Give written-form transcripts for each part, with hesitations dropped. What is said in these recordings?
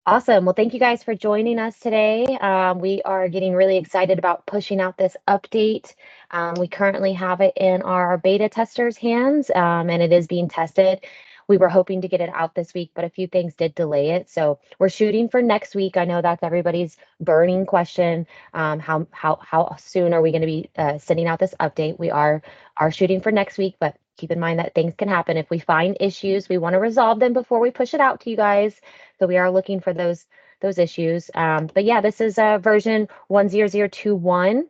Awesome. Well, thank you guys for joining us today. We are getting really excited about pushing out this update. We currently have it in our beta testers' hands, and it is being tested. We were hoping to get it out this week, but a few things did delay it. So we're shooting for next week. I know that's everybody's burning question. How soon are we going to be sending out this update? We are shooting for next week, but keep in mind that things can happen. If we find issues, we want to resolve them before we push it out to you guys. So we are looking for those issues. But yeah, this is version 10021,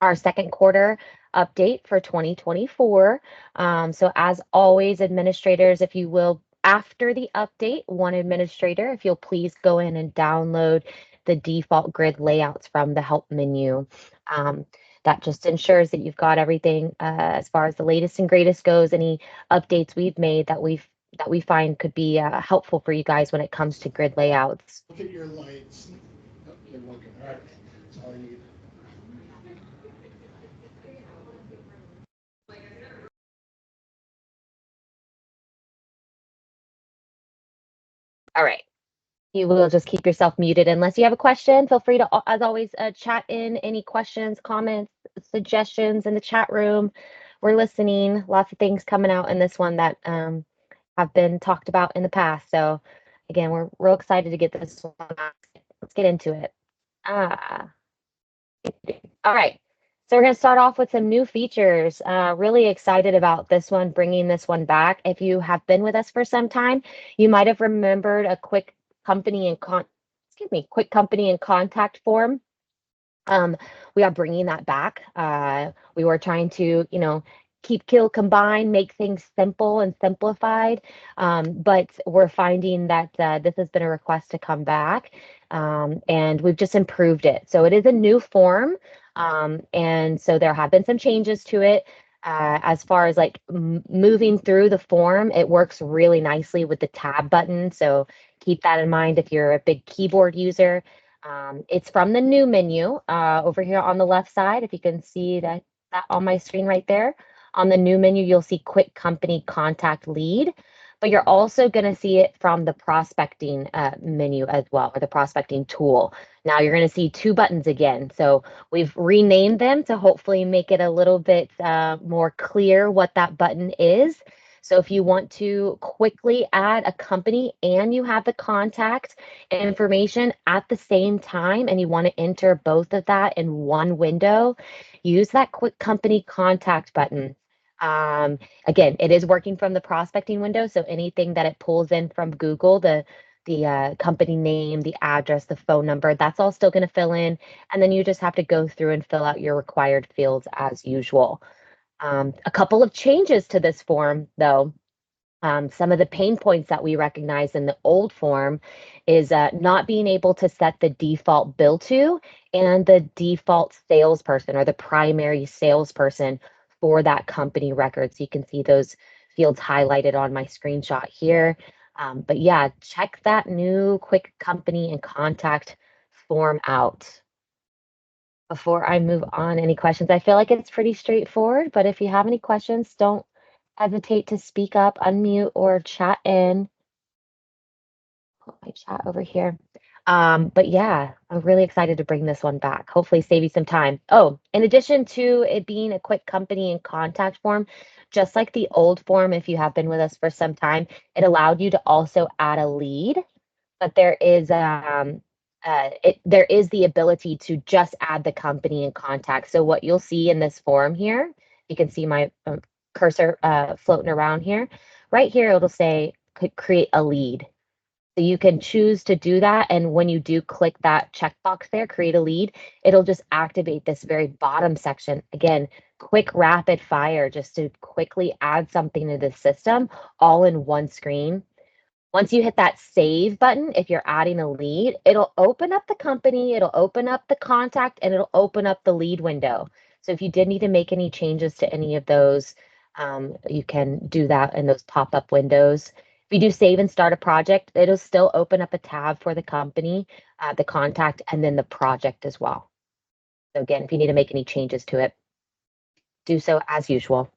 our second quarter update for 2024. So as always, administrators, if you will, after the update, one administrator, if you'll please go in and download the default grid layouts from the help menu. That just ensures that you've got everything as far as the latest and greatest goes, any updates we've made that we find could be helpful for you guys when it comes to grid layouts. Look at your lights. Oh, you're looking. All right. That's all I need. All right. You will just keep yourself muted unless you have a question. Feel free to, as always, chat in any questions, comments, suggestions in the chat room. We're listening. Lots of things coming out in this one that have been talked about in the past. So again, we're real excited to get this one out. Let's get into it. Ah, all right. So we're going to start off with some new features. Really excited about this one, bringing this one back. If you have been with us for some time, you might have remembered a quick company and contact form. We are bringing that back. We were trying to, keep, kill, combine, make things simple and simplified. But we're finding that this has been a request to come back, and we've just improved it. So it is a new form, and so there have been some changes to it. As far as like moving through the form, it works really nicely with the tab button. So keep that in mind if you're a big keyboard user. It's from the new menu over here on the left side. If you can see that on my screen right there. On the new menu, you'll see Quick Company Contact Lead, but you're also going to see it from the prospecting menu as well, or the prospecting tool. Now you're going to see two buttons again. So we've renamed them to hopefully make it a little bit more clear what that button is. So if you want to quickly add a company and you have the contact information at the same time and you want to enter both of that in one window, use that Quick Company Contact button. Again, it is working from the prospecting window, so anything that it pulls in from Google, the company name, the address, the phone number, that's all still going to fill in, and then you just have to go through and fill out your required fields as usual. A couple of changes to this form, though. Some of the pain points that we recognize in the old form is not being able to set the default bill to and the default salesperson or the primary salesperson for that company record. So you can see those fields highlighted on my screenshot here. But yeah, check that new quick company and contact form out. Before I move on, any questions? I feel like it's pretty straightforward, but if you have any questions, don't hesitate to speak up, unmute, or chat in. Put my chat over here. But yeah, I'm really excited to bring this one back. Hopefully save you some time. Oh, in addition to it being a quick company and contact form, just like the old form, if you have been with us for some time, it allowed you to also add a lead, but there is the ability to just add the company and contact. So what you'll see in this form here, you can see my cursor floating around here. Right here, it'll say create a lead. So you can choose to do that. And when you do click that checkbox there, create a lead, it'll just activate this very bottom section. Again, quick rapid fire, just to quickly add something to the system all in one screen. Once you hit that save button, if you're adding a lead, it'll open up the company, it'll open up the contact, and it'll open up the lead window. So if you did need to make any changes to any of those, you can do that in those pop-up windows. If you do save and start a project, it'll still open up a tab for the company, the contact, and then the project as well. So again, if you need to make any changes to it, do so as usual.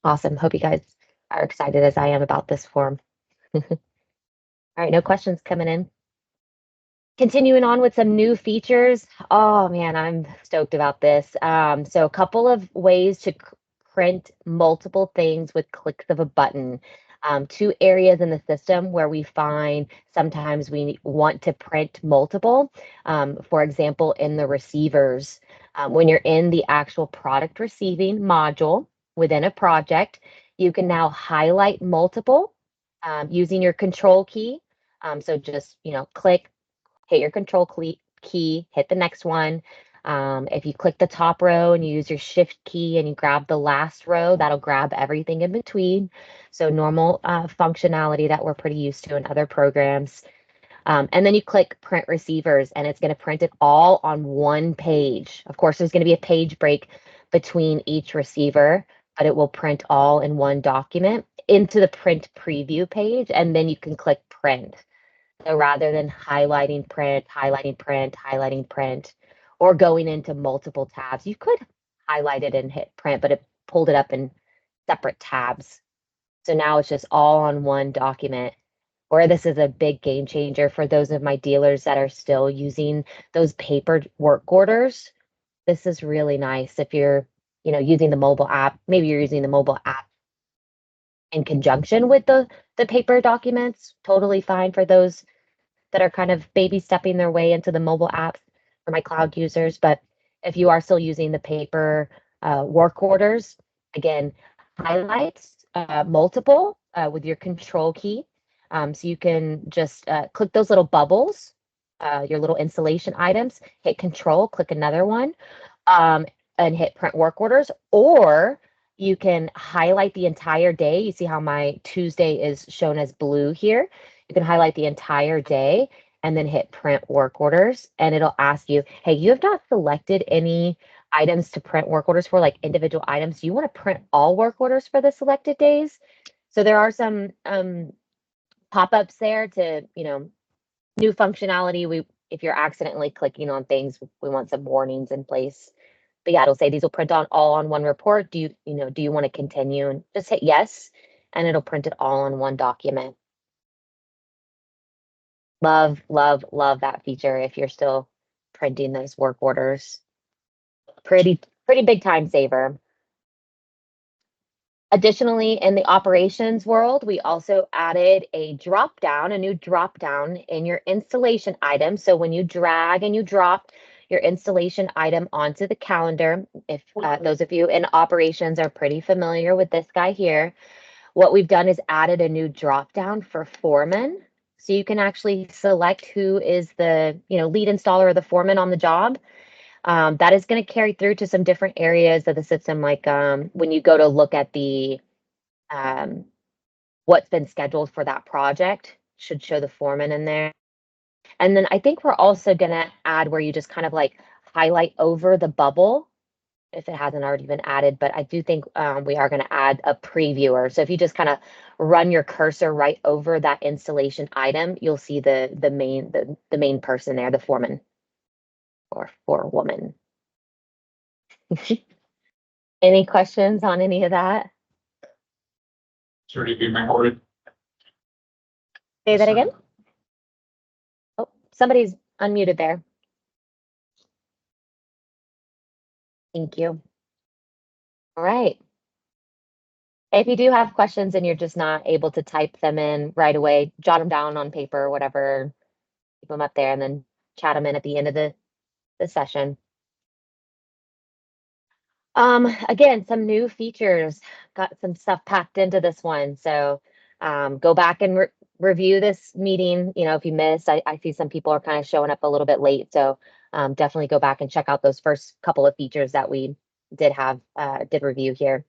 Awesome. Hope you guys are excited as I am about this form. All right, no questions coming in. Continuing on with some new features. Oh man, I'm stoked about this. So a couple of ways to print multiple things with clicks of a button. Two areas in the system where we find sometimes we want to print multiple. For example, in the receivers, when you're in the actual product receiving module within a project, you can now highlight multiple using your control key. So just, click, hit your control key, hit the next one. If you click the top row and you use your shift key and you grab the last row, that'll grab everything in between. So normal functionality that we're pretty used to in other programs. And then you click print receivers and it's going to print it all on one page. Of course, there's going to be a page break between each receiver, but it will print all in one document into the print preview page. And then you can click print. So rather than highlighting print, highlighting print, highlighting print, or going into multiple tabs, you could highlight it and hit print, but it pulled it up in separate tabs. So now it's just all on one document. Or this is a big game changer for those of my dealers that are still using those paper work orders. This is really nice if you're, using the mobile app. Maybe you're using the mobile app in conjunction with the paper documents. Totally fine for those that are kind of baby stepping their way into the mobile apps for my cloud users. But if you are still using the paper work orders, again, highlights multiple with your control key. So you can just click those little bubbles, your little installation items, hit control, click another one, um, and hit print work orders, or you can highlight the entire day. You see how my Tuesday is shown as blue here. You can highlight the entire day and then hit print work orders, and it'll ask you, hey, you have not selected any items to print work orders for, like individual items. Do you want to print all work orders for the selected days? So there are some pop-ups there to, new functionality. If you're accidentally clicking on things, we want some warnings in place. But yeah, it'll say these will print on all on one report. Do you want to continue? And just hit yes, and it'll print it all in one document. Love, love, love that feature if you're still printing those work orders. Pretty big time saver. Additionally, in the operations world, we also added a new drop down in your installation item. So when you drag and you drop your installation item onto the calendar, if those of you in operations are pretty familiar with this guy here, what we've done is added a new drop down for foreman. So you can actually select who is the lead installer or the foreman on the job. That is going to carry through to some different areas of the system, like when you go to look at the what's been scheduled for that project, should show the foreman in there. And then I think we're also going to add where you just kind of like highlight over the bubble if it hasn't already been added, but I do think we are going to add a previewer. So if you just kind of run your cursor right over that installation item, you'll see the main person there, the foreman or woman. Any questions on any of that? It's already been recorded. Say that again. Oh, somebody's unmuted there. Thank you. All right. If you do have questions and you're just not able to type them in right away, jot them down on paper or whatever, keep them up there and then chat them in at the end of the session. Again, some new features, got some stuff packed into this one. So go back and review this meeting. If you missed, I see some people are kind of showing up a little bit late. So definitely go back and check out those first couple of features that we did review here.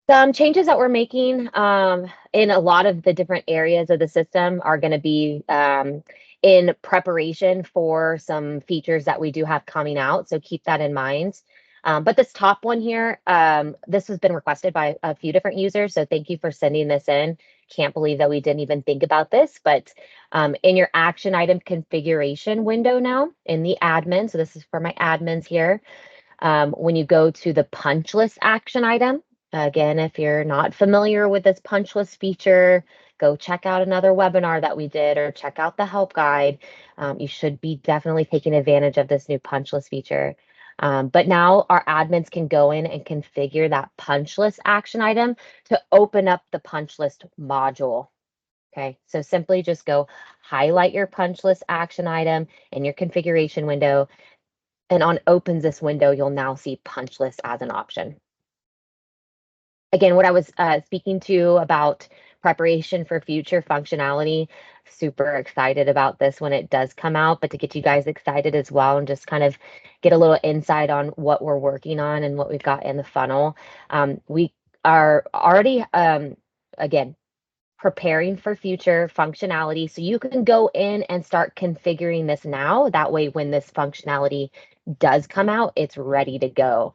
Some changes that we're making in a lot of the different areas of the system are going to be in preparation for some features that we do have coming out. So keep that in mind. But this top one here, this has been requested by a few different users. So thank you for sending this in. Can't believe that we didn't even think about this, but in your action item configuration window now in the admin, so this is for my admins here, when you go to the punch list action item, again, if you're not familiar with this punch list feature, go check out another webinar that we did or check out the help guide. You should be definitely taking advantage of this new punch list feature. But now our admins can go in and configure that punch list action item to open up the punch list module. Okay, so simply just go highlight your punch list action item in your configuration window, and on opens this window, you'll now see punch list as an option. Again, what I was speaking to about preparation for future functionality, super excited about this when it does come out, but to get you guys excited as well and just kind of get a little insight on what we're working on and what we've got in the funnel. We are already, again, preparing for future functionality. So you can go in and start configuring this now. That way, when this functionality does come out, it's ready to go.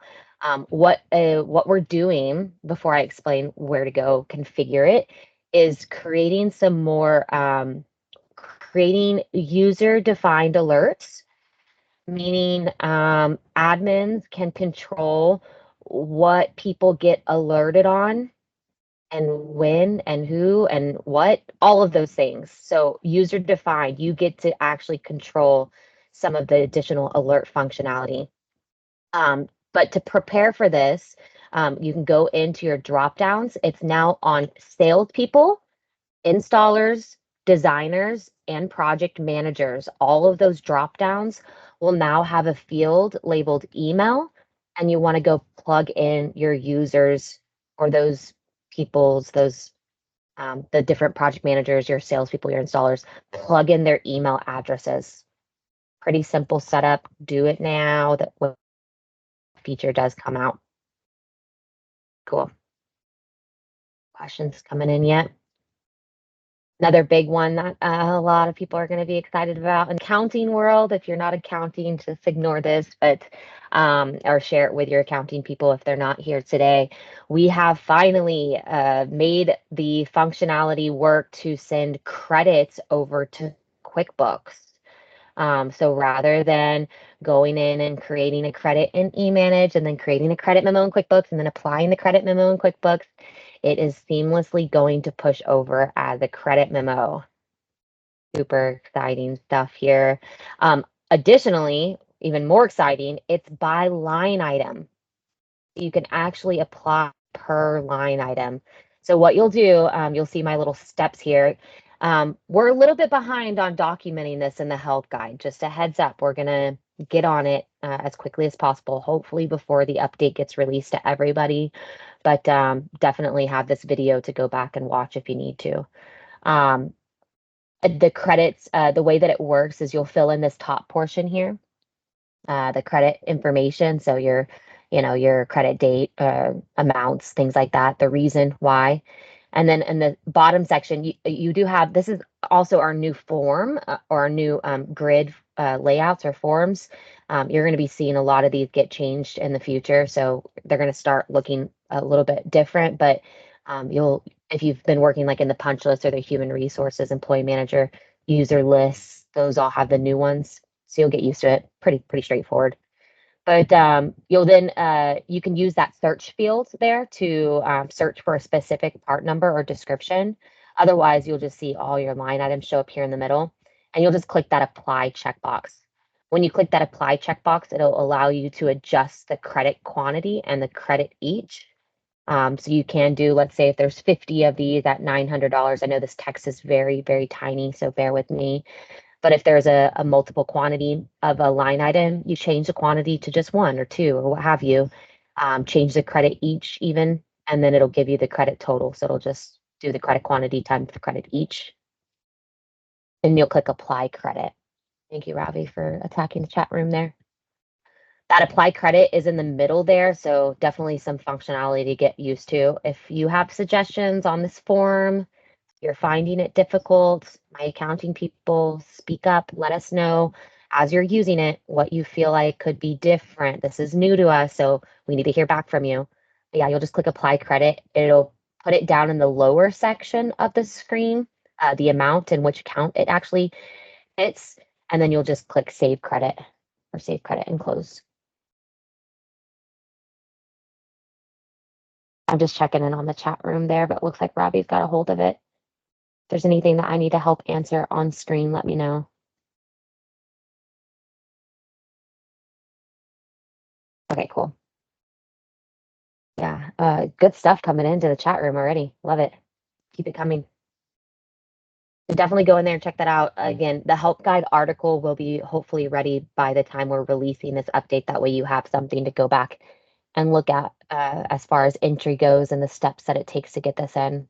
What we're doing before I explain where to go configure it is creating some more creating user-defined alerts, meaning admins can control what people get alerted on and when and who and what, all of those things. So user defined, you get to actually control some of the additional alert functionality. But to prepare for this, you can go into your drop downs. It's now on salespeople, installers, designers, and project managers. All of those drop downs will now have a field labeled email, and you want to go plug in your users or those people's, those the different project managers, your salespeople, your installers, plug in their email addresses. Pretty simple setup. Do it now that when the feature does come out. Cool. Questions coming in yet? Another big one that a lot of people are going to be excited about in accounting world. If you're not accounting, just ignore this, but or share it with your accounting people if they're not here today. We have finally made the functionality work to send credits over to QuickBooks. So rather than going in and creating a credit in e-manage and then creating a credit memo in QuickBooks and then applying the credit memo in QuickBooks, it is seamlessly going to push over as a credit memo. Super exciting stuff here. Additionally, even more exciting, it's by line item. You can actually apply per line item. So what you'll do, you'll see my little steps here. We're a little bit behind on documenting this in the help guide. Just a heads up, we're going to get on it as quickly as possible, hopefully before the update gets released to everybody. But definitely have this video to go back and watch if you need to. The credits, the way that it works is you'll fill in this top portion here, the credit information. So your credit date, amounts, things like that, the reason why. And then in the bottom section, you do have, this is also our new form or our new grid layouts or forms. You're going to be seeing a lot of these get changed in the future. So they're going to start looking a little bit different, but if you've been working like in the punch list or the human resources, employee manager, user lists, those all have the new ones. So you'll get used to it. Pretty straightforward. But you'll then you can use that search field there to search for a specific part number or description. Otherwise, you'll just see all your line items show up here in the middle, and you'll just click that apply checkbox. When you click that apply checkbox, it'll allow you to adjust the credit quantity and the credit each. So you can do, let's say if there's 50 of these at $900. I know this text is very tiny, so bear with me. But if there's a multiple quantity of a line item, you change the quantity to just one or two or what have you. Change the credit each even, and then it'll give you the credit total. So it'll just do the credit quantity times the credit each. And you'll click apply credit. Thank you, Ravi, for attacking the chat room there. That apply credit is in the middle there, so definitely some functionality to get used to. If you have suggestions on this form, you're finding it difficult, my accounting people, speak up, let us know as you're using it what you feel like could be different. This is new to us, so we need to hear back from you. But yeah, you'll just click apply credit. It'll put it down in the lower section of the screen, the amount and which account it actually hits, and then you'll just click save credit or save credit and close. I'm just checking in on the chat room there, but it looks like Robbie's got a hold of it. there's anything that I need to help answer on screen, let me know. Okay, cool. Yeah, good stuff coming into the chat room already. Love it. Keep it coming. So definitely go in there and check that out. Again, the help guide article will be hopefully ready by the time we're releasing this update. That way you have something to go back and look at as far as entry goes and the steps that it takes to get this in.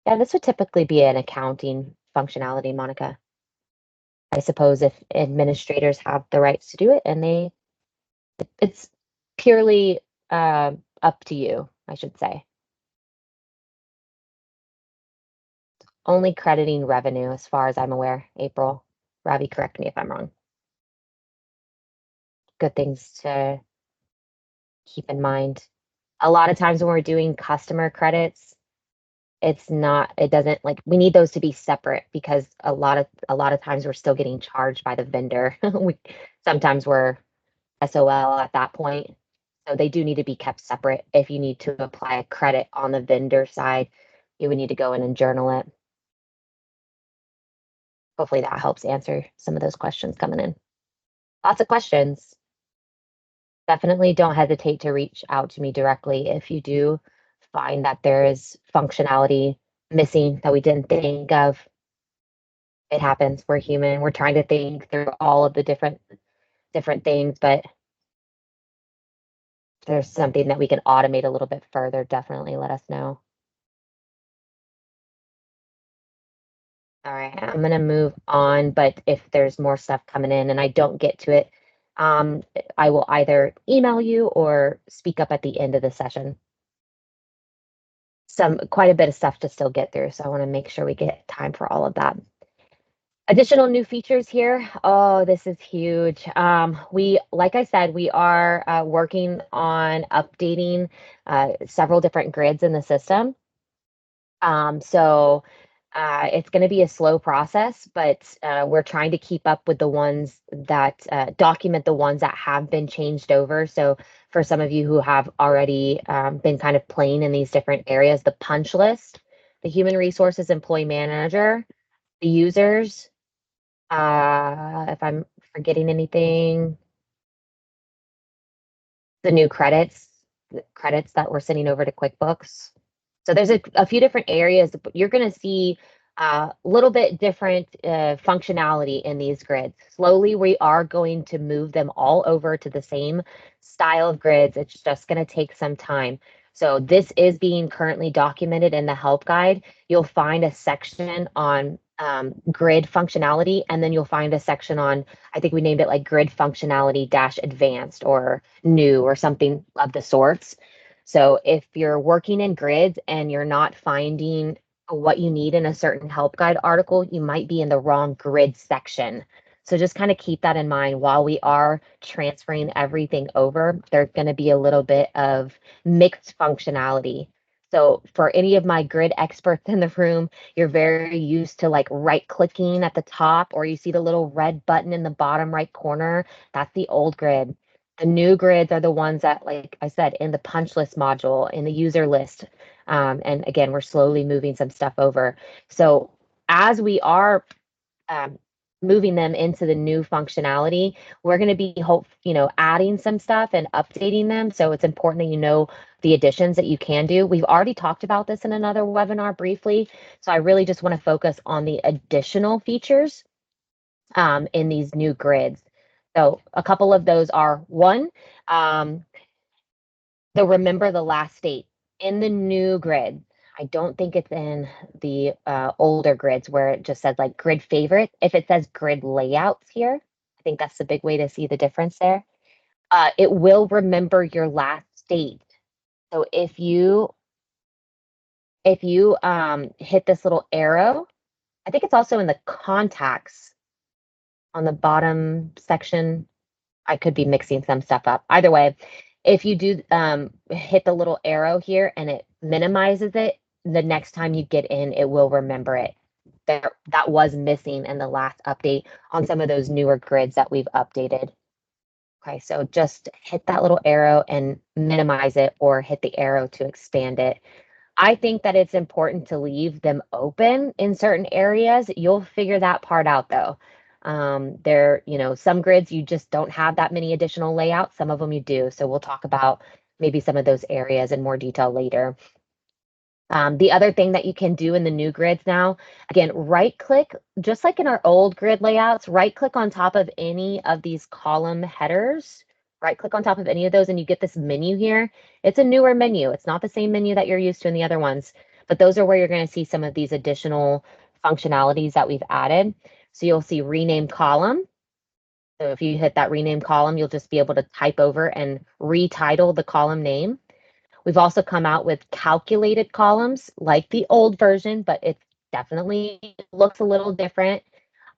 Yeah, this would typically be an accounting functionality, Monica. I suppose if administrators have the rights to do it and it's purely up to you, I should say. Only crediting revenue as far as I'm aware, April. Ravi, correct me if I'm wrong. Good things to keep in mind. A lot of times when we're doing customer credits, it doesn't like we need those to be separate because a lot of times we're still getting charged by the vendor. Sometimes we're SOL at that point. So they do need to be kept separate. If you need to apply a credit on the vendor side, you would need to go in and journal it. Hopefully that helps answer some of those questions coming in. Lots of questions. Definitely don't hesitate to reach out to me directly if you do find that there is functionality missing that we didn't think of. It happens. We're human. We're trying to think through all of the different things, but if there's something that we can automate a little bit further, definitely let us know. All right, I'm gonna move on, but if there's more stuff coming in and I don't get to it, um, I will either email you or speak up at the end of the session. Quite a bit of stuff to still get through, so I want to make sure we get time for all of that. Additional new features here. Oh, this is huge. Like I said, we are working on updating several different grids in the system. So it's going to be a slow process, but we're trying to keep up with the ones that document the ones that have been changed over. So for some of you who have already been kind of playing in these different areas, the punch list, the human resources employee manager, the users, if I'm forgetting anything, the new credits that we're sending over to QuickBooks. So there's a few different areas, but you're going to see a little bit different functionality in these grids. Slowly, we are going to move them all over to the same style of grids. It's just going to take some time. So this is being currently documented in the help guide. You'll find a section on grid functionality, and then you'll find a section on, I think we named it like grid functionality dash advanced or new or something of the sorts. So if you're working in grids and you're not finding what you need in a certain help guide article, you might be in the wrong grid section. So just kind of keep that in mind while we are transferring everything over. There's going to be a little bit of mixed functionality. So for any of my grid experts in the room, you're very used to like right clicking at the top, or you see the little red button in the bottom right corner. That's the old grid. The new grids are the ones that, like I said, in the punch list module, in the user list. And again, we're slowly moving some stuff over. So as we are um, moving them into the new functionality, we're going to be adding some stuff and updating them. So it's important that you know the additions that you can do. We've already talked about this in another webinar briefly. So I really just want to focus on the additional features in these new grids. So a couple of those are one, um, the remember the last date in the new grid. I don't think it's in the older grids where it just says like grid favorite. If it says grid layouts here, I think that's the big way to see the difference there. It will remember your last date. So if you hit this little arrow, I think it's also in the contacts on the bottom section. I could be mixing some stuff up. Either way, if you do hit the little arrow here and it minimizes it, the next time you get in, it will remember it. That was missing in the last update on some of those newer grids that we've updated. Okay, so just hit that little arrow and minimize it or hit the arrow to expand it. I think that it's important to leave them open in certain areas. You'll figure that part out though. Some grids you just don't have that many additional layouts. Some of them you do. So we'll talk about maybe some of those areas in more detail later. The other thing that you can do in the new grids now, again, right click, just like in our old grid layouts, right click on top of any of these column headers, right click on top of any of those, and you get this menu here. It's a newer menu. It's not the same menu that you're used to in the other ones, but those are where you're going to see some of these additional functionalities that we've added. So you'll see rename column. So if you hit that rename column, you'll just be able to type over and retitle the column name. We've also come out with calculated columns like the old version, but it definitely looks a little different.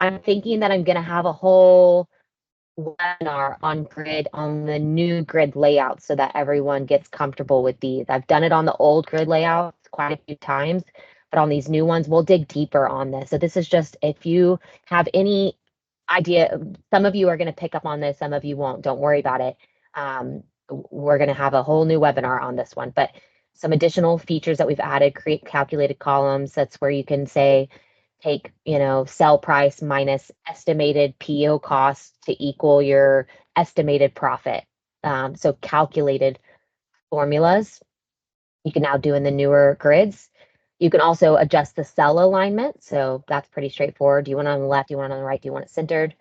I'm thinking that I'm going to have a whole webinar on grid on the new grid layout so that everyone gets comfortable with these. I've done it on the old grid layouts quite a few times, but on these new ones, we'll dig deeper on this. So this is just if you have any idea, some of you are going to pick up on this, some of you won't. Don't worry about it. We're going to have a whole new webinar on this one, but some additional features that we've added, create calculated columns. That's where you can say, take, sell price minus estimated PO cost to equal your estimated profit. So calculated formulas you can now do in the newer grids. You can also adjust the cell alignment. So that's pretty straightforward. Do you want it on the left? Do you want it on the right? Do you want it centered?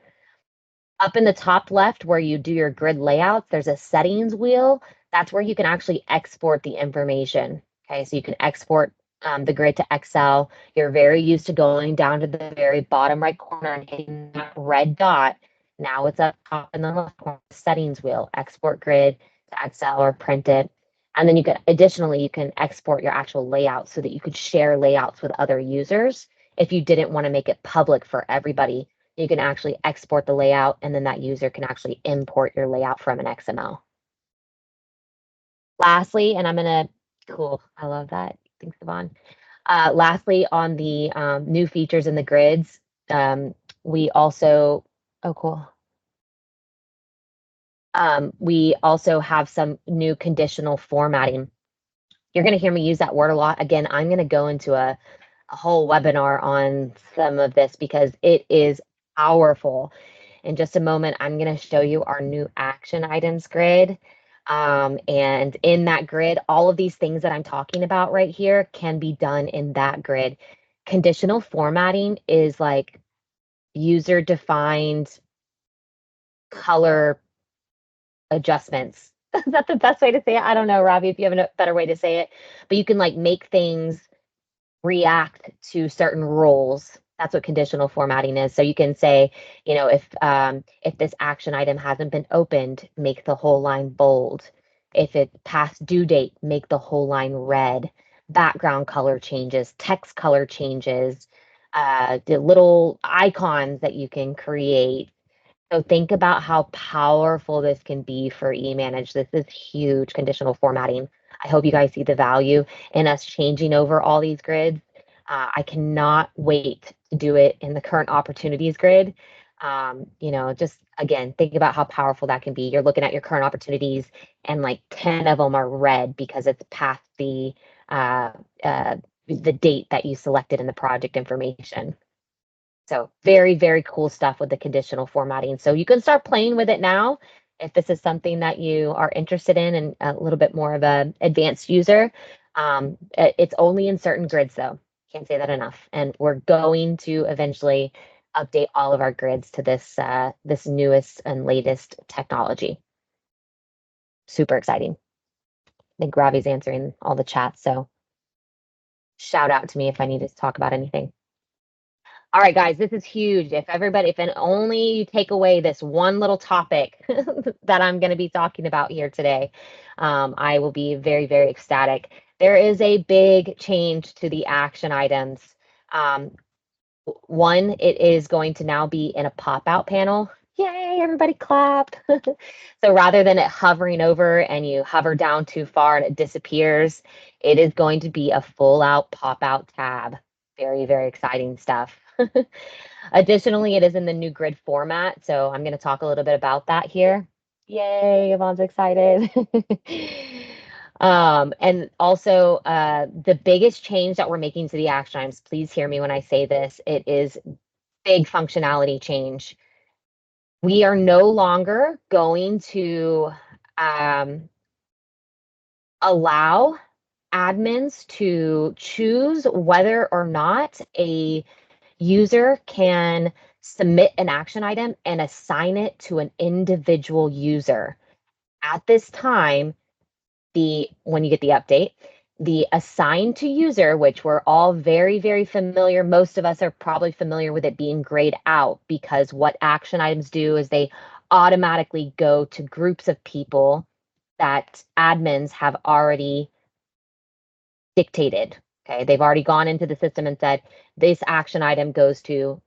Up in the top left where you do your grid layouts, there's a settings wheel. That's where you can actually export the information. Okay, so you can export the grid to Excel. You're very used to going down to the very bottom right corner and hitting that red dot. Now it's up top in the left corner, settings wheel, export grid to Excel or print it. And then you can export your actual layout so that you could share layouts with other users if you didn't want to make it public for everybody. You can actually export the layout and then that user can actually import your layout from an XML. Lastly, and cool, I love that. Thanks, Yvonne. Lastly, on the new features in the grids, we also, oh, cool. We also have some new conditional formatting. You're going to hear me use that word a lot. Again, I'm going to go into a whole webinar on some of this because it is powerful. In just a moment, I'm going to show you our new action items grid. And in that grid, all of these things that I'm talking about right here can be done in that grid. Conditional formatting is like user defined color adjustments. Is that the best way to say it? I don't know, Robbie, if you have a better way to say it, but you can like make things react to certain rules. That's what conditional formatting is. So you can say, if this action item hasn't been opened, make the whole line bold. If it's past due date, make the whole line red. Background color changes, text color changes, the little icons that you can create. So think about how powerful this can be for eManage. This is huge conditional formatting. I hope you guys see the value in us changing over all these grids. I cannot wait to do it in the current opportunities grid. Just again, think about how powerful that can be. You're looking at your current opportunities and like 10 of them are red because it's past uh, the date that you selected in the project information. So very, very cool stuff with the conditional formatting. So you can start playing with it now if this is something that you are interested in and a little bit more of an advanced user. It's only in certain grids though. Can't say that enough. And we're going to eventually update all of our grids to this newest and latest technology. Super exciting. I think Ravi's answering all the chats, so shout out to me if I need to talk about anything. All right, guys, this is huge. If only you take away this one little topic that I'm going to be talking about here today, I will be very, very ecstatic. There is a big change to the action items. One, it is going to now be in a pop-out panel. Yay, everybody clap. So rather than it hovering over and you hover down too far and it disappears, it is going to be a full-out pop-out tab. Very, very exciting stuff. Additionally, it is in the new grid format, so I'm going to talk a little bit about that here. Yay, Yvonne's excited. And also, the biggest change that we're making to the action items, please hear me when I say this, it is big functionality change. We are no longer going to allow admins to choose whether or not a user can submit an action item and assign it to an individual user. At this time, when you get the update, the assign to user, which we're all very, very familiar, most of us are probably familiar with it being grayed out, because what action items do is they automatically go to groups of people that admins have already dictated. Okay, they've already gone into the system and said this action item goes to,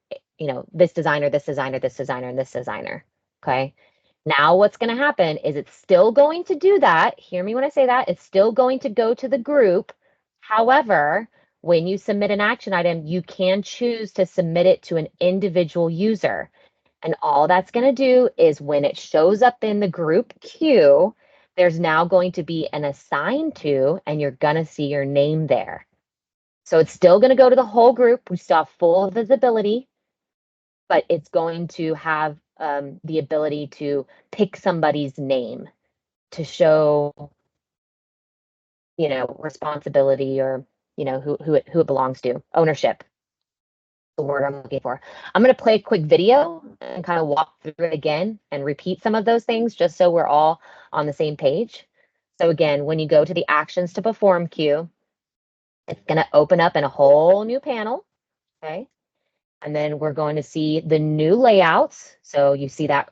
this designer, this designer, this designer, and this designer. Okay, now what's going to happen is it's still going to do that. Hear me when I say that. It's still going to go to the group. However, when you submit an action item, you can choose to submit it to an individual user. And all that's going to do is when it shows up in the group queue, there's now going to be an assign to, and you're going to see your name there. So it's still going to go to the whole group. We still have full visibility, but it's going to have the ability to pick somebody's name to show, responsibility, or, who it belongs to, ownership, the word I'm looking for. I'm going to play a quick video and kind of walk through it again and repeat some of those things just so we're all on the same page. So again, when you go to the actions to perform queue, it's going to open up in a whole new panel. Okay. And then we're going to see the new layouts. So you see that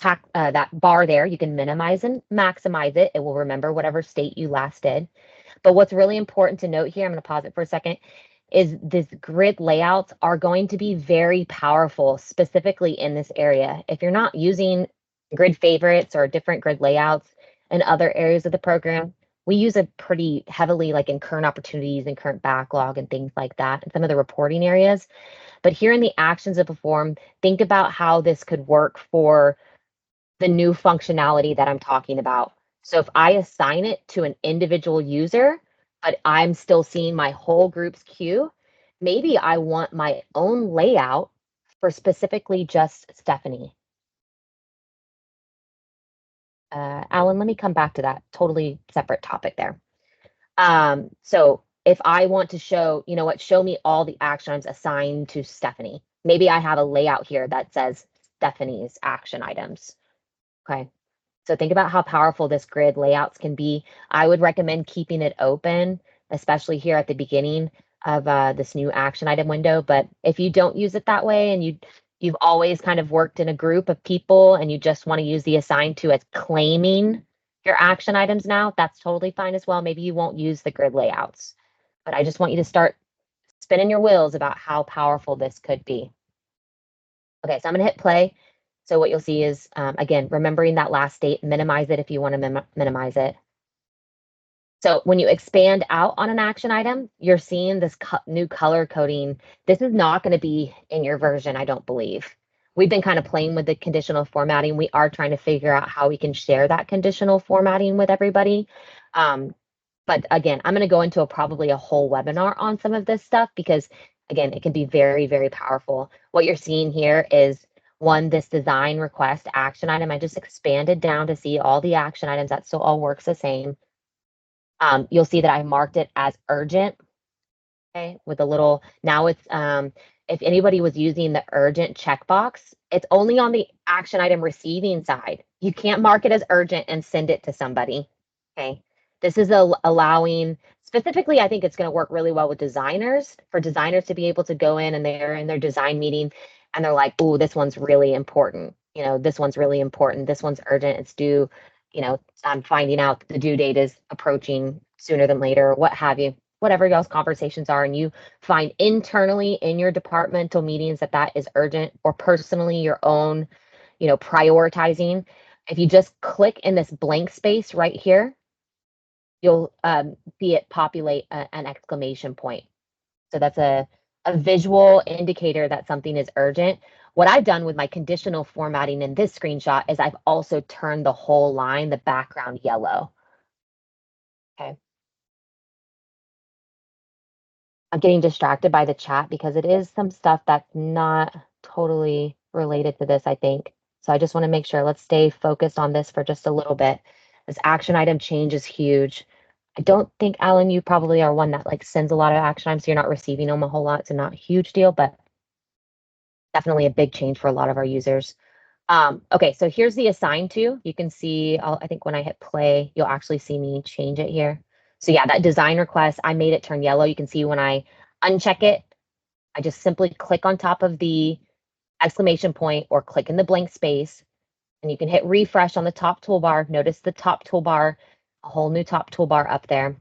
that bar there. You can minimize and maximize it. It will remember whatever state you last did. But what's really important to note here, I'm going to pause it for a second, is this grid layouts are going to be very powerful, specifically in this area. If you're not using grid favorites or different grid layouts in other areas of the program, we use it pretty heavily, like in current opportunities and current backlog and things like that, in some of the reporting areas. But here in the actions of perform, think about how this could work for the new functionality that I'm talking about. So if I assign it to an individual user, but I'm still seeing my whole group's queue, maybe I want my own layout for specifically just Stephanie. Alan, let me come back to that. Totally separate topic there. So if I want to show, show me all the action items assigned to Stephanie. Maybe I have a layout here that says Stephanie's action items. Okay. So think about how powerful this grid layouts can be. I would recommend keeping it open, especially here at the beginning of this new action item window. But if you don't use it that way, and you've always kind of worked in a group of people and you just want to use the assign to as claiming your action items now, that's totally fine as well. Maybe you won't use the grid layouts, but I just want you to start spinning your wheels about how powerful this could be. Okay, so I'm going to hit play. So what you'll see is, again, remembering that last state, minimize it if you want to minimize it. So when you expand out on an action item, you're seeing this new color coding. This is not going to be in your version, I don't believe. We've been kind of playing with the conditional formatting. We are trying to figure out how we can share that conditional formatting with everybody. But again, I'm going to go into probably a whole webinar on some of this stuff because, again, it can be very, very powerful. What you're seeing here is this design request action item. I just expanded down to see all the action items. That still all works the same. You'll see that I marked it as urgent, okay, with a little, now it's, if anybody was using the urgent checkbox, it's only on the action item receiving side. You can't mark it as urgent and send it to somebody, okay? This is allowing, specifically, I think it's going to work really well with designers, for designers to be able to go in and they're in their design meeting and they're like, oh, this one's really important. This one's really important. This one's urgent. It's due. I'm finding out the due date is approaching sooner than later, what have you, whatever y'all's conversations are, and you find internally in your departmental meetings that is urgent, or personally your own, prioritizing. If you just click in this blank space right here, you'll see it populate an exclamation point. So that's a visual indicator that something is urgent. What I've done with my conditional formatting in this screenshot is I've also turned the whole line, the background, yellow. Okay. I'm getting distracted by the chat because it is some stuff that's not totally related to this, I think. So I just want to make sure, let's stay focused on this for just a little bit. This action item change is huge. I don't think, Alan, you probably are one that like sends a lot of action items, so you're not receiving them a whole lot. So not a huge deal, but definitely a big change for a lot of our users. Okay, so here's the assign to. You can see, I think when I hit play, you'll actually see me change it here. So yeah, that design request, I made it turn yellow. You can see when I uncheck it, I just simply click on top of the exclamation point or click in the blank space, and you can hit refresh on the top toolbar. Notice the top toolbar, a whole new top toolbar up there.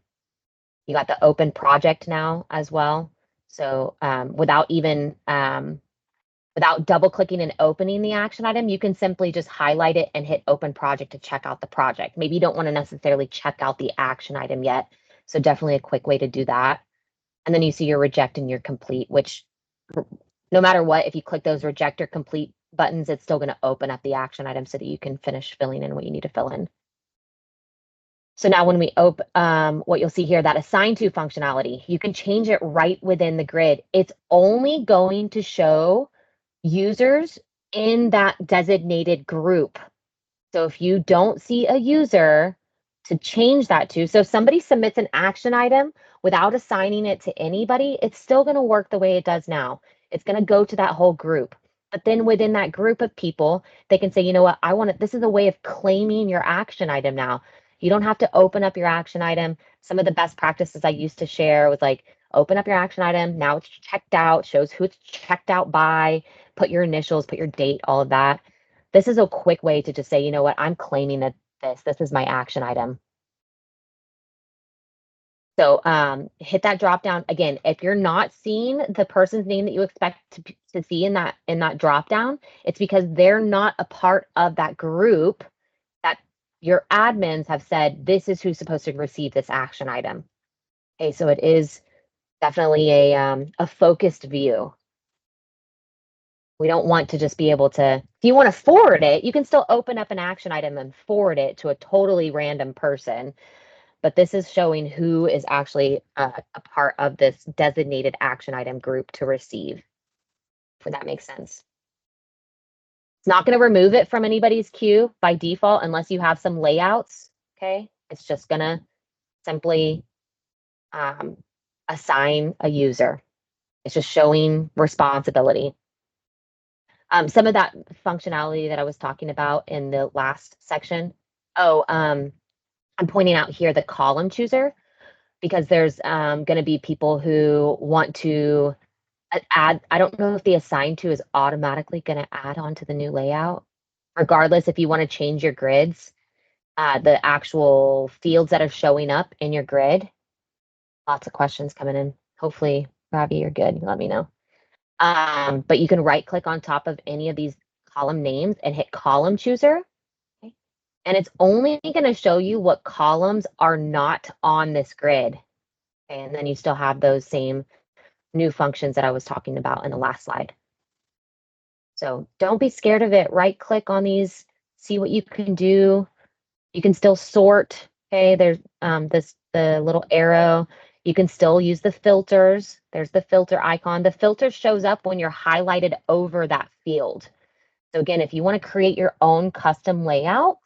You got the open project now as well. So without double clicking and opening the action item, you can simply just highlight it and hit open project to check out the project. Maybe you don't want to necessarily check out the action item yet. So definitely a quick way to do that. And then you see your reject and your complete, which no matter what, if you click those reject or complete buttons, it's still going to open up the action item so that you can finish filling in what you need to fill in. So now when we open, what you'll see here, that assign to functionality, you can change it right within the grid. It's only going to show users in that designated group. So if you don't see a user to change that to, so if somebody submits an action item without assigning it to anybody, it's still going to work the way it does now. It's going to go to that whole group. But then within that group of people, they can say, you know what, I want it. This is a way of claiming your action item now. You don't have to open up your action item. Some of the best practices I used to share was like, open up your action item. Now it's checked out, shows who it's checked out by, put your initials, put your date, all of that. This is a quick way to just say, you know what, I'm claiming that this is my action item. So hit that drop down again. If you're not seeing the person's name that you expect to see in that drop down, it's because they're not a part of that group that your admins have said this is who's supposed to receive this action item. Okay, so it is definitely a focused view. We don't want to just be able to, if you want to forward it, you can still open up an action item and forward it to a totally random person. But this is showing who is actually a part of this designated action item group to receive, if that makes sense. It's not going to remove it from anybody's queue by default unless you have some layouts, okay? It's just going to simply assign a user. It's just showing responsibility. Some of that functionality that I was talking about in the last section. I'm pointing out here the column chooser because there's going to be people who want to add. I don't know if the assign to is automatically going to add on to the new layout. Regardless, if you want to change your grids, the actual fields that are showing up in your grid. Lots of questions coming in. Hopefully, Ravi, you're good. Let me know. But you can right click on top of any of these column names and hit column chooser. Okay. And it's only going to show you what columns are not on this grid. Okay. And then you still have those same new functions that I was talking about in the last slide. So don't be scared of it. Right click on these, see what you can do. You can still sort. Okay, there's the little arrow. You can still use the filters. There's the filter icon. The filter shows up when you're highlighted over that field. So again, if you want to create your own custom layout,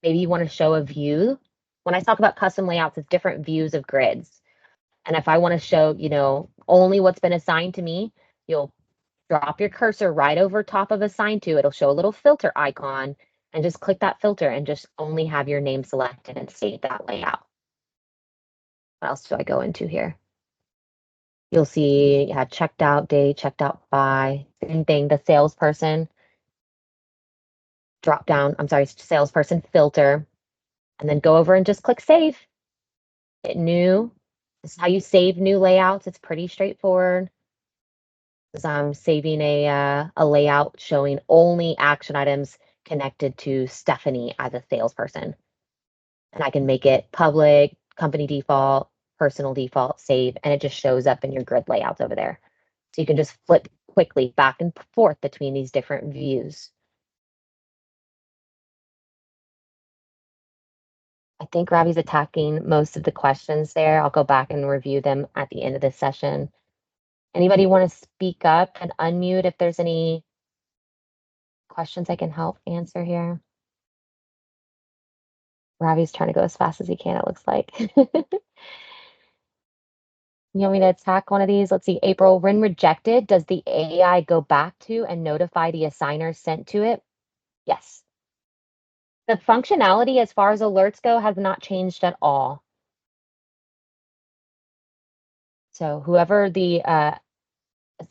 maybe you want to show a view. When I talk about custom layouts, it's different views of grids. And if I want to show, only what's been assigned to me, you'll drop your cursor right over top of assign to. It'll show a little filter icon and just click that filter and just only have your name selected and save that layout. What else do I go into here? You'll see, yeah, checked out day, checked out by, same thing, the salesperson drop down, I'm sorry, salesperson filter, and then go over and just click save. Hit new. This is how you save new layouts. It's pretty straightforward. I'm saving a layout showing only action items connected to Stephanie as a salesperson. And I can make it public, company default, personal default, save, and it just shows up in your grid layouts over there. So you can just flip quickly back and forth between these different views. I think Ravi's attacking most of the questions there. I'll go back and review them at the end of this session. Anybody want to speak up and unmute if there's any questions I can help answer here? Ravi's trying to go as fast as he can, it looks like. You want me to attack one of these? Let's see. April, when rejected, does the AI go back to and notify the assigner sent to it? Yes. The functionality as far as alerts go has not changed at all. So whoever the